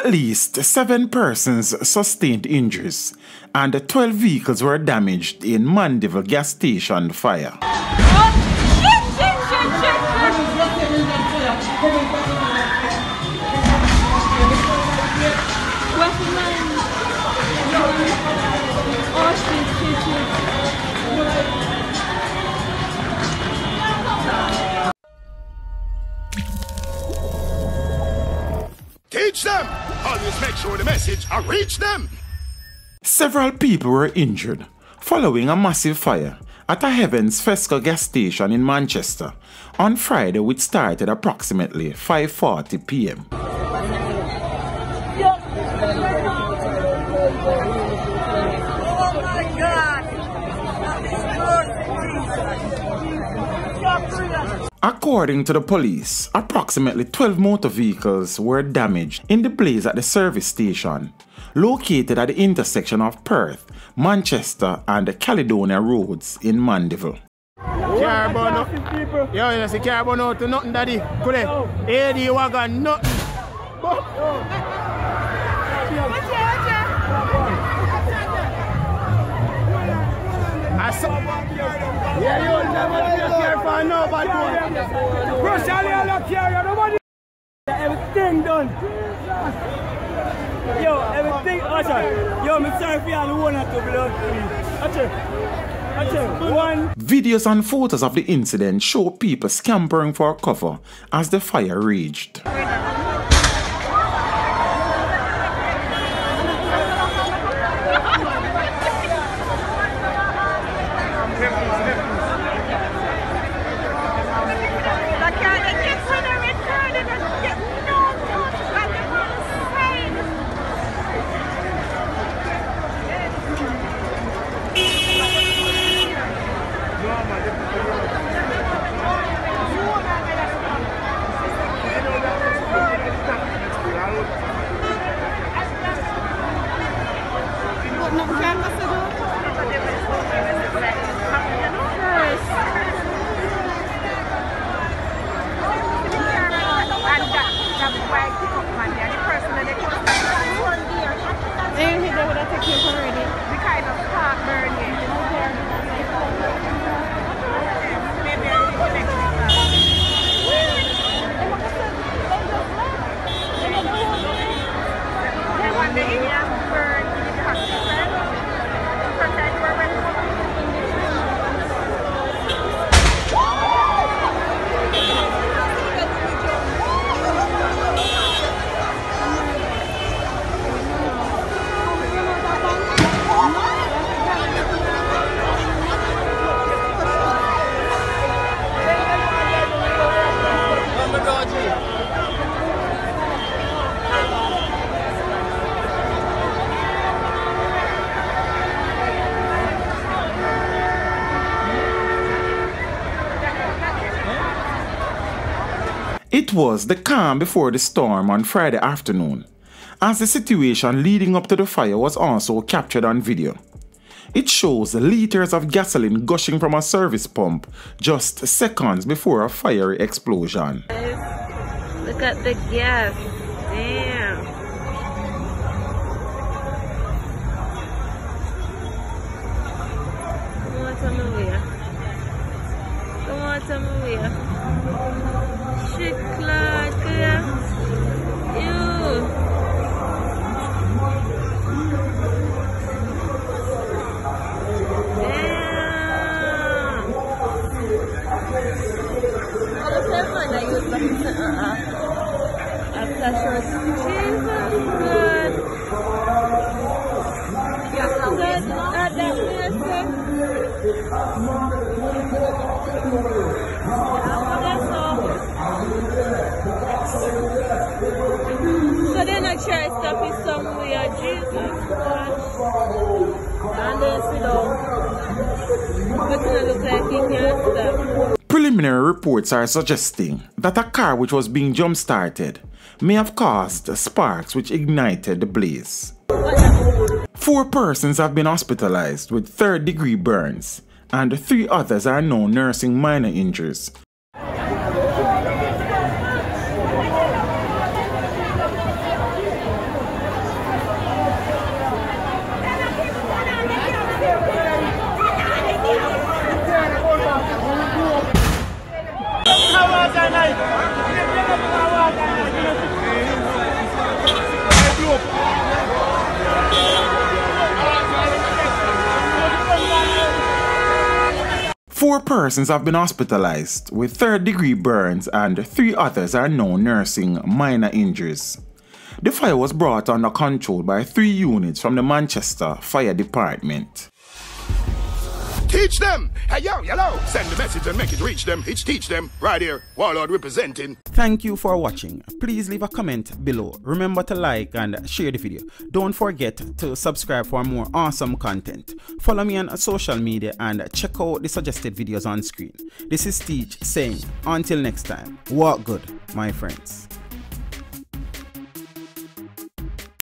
At least 7 persons sustained injuries and 12 vehicles were damaged in Mandeville gas station fire. Teach them! Always make sure the message will reach them! Several people were injured following a massive fire at a Heaven's Fesco gas station in Manchester on Friday, which started approximately 5:40 p.m. According to the police, approximately 12 motor vehicles were damaged in the blaze at the service station, located at the intersection of Perth, Manchester and the Caledonia roads in Mandeville. Yo, you see car burn out to nothing, daddy. Could it? AD wagon, nothing. Yeah, you never care for nobody. Brush all your care, nobody. Everything done. Yo, everything, Usher. Yo, I'm sorry for you and one to blood. Usher. Videos and photos of the incident show people scampering for cover as the fire raged. It was the calm before the storm on Friday afternoon, as the situation leading up to the fire was also captured on video. It shows liters of gasoline gushing from a service pump just seconds before a fiery explosion. Look at the gas. Damn. Come on, tell me where. Come on, tell me where. Shit, Clark. You. So then I try to stop it somewhere, Jesus God. And then sit down. But it look like he can't stop. Preliminary reports are suggesting that a car which was being jump-started may have caused sparks which ignited the blaze. 4 persons have been hospitalized with 3rd-degree burns, and 3 others are now nursing minor injuries. 4 persons have been hospitalized with third-degree burns and 3 others are now nursing minor injuries. The fire was brought under control by 3 units from the Manchester Fire Department. Teach them! Hey, yo, hello! Send the message and make it reach them. It's teach them. Right here, Warlord representing. Thank you for watching. Please leave a comment below. Remember to like and share the video. Don't forget to subscribe for more awesome content. Follow me on social media and check out the suggested videos on screen. This is Teach saying, until next time, walk good, my friends.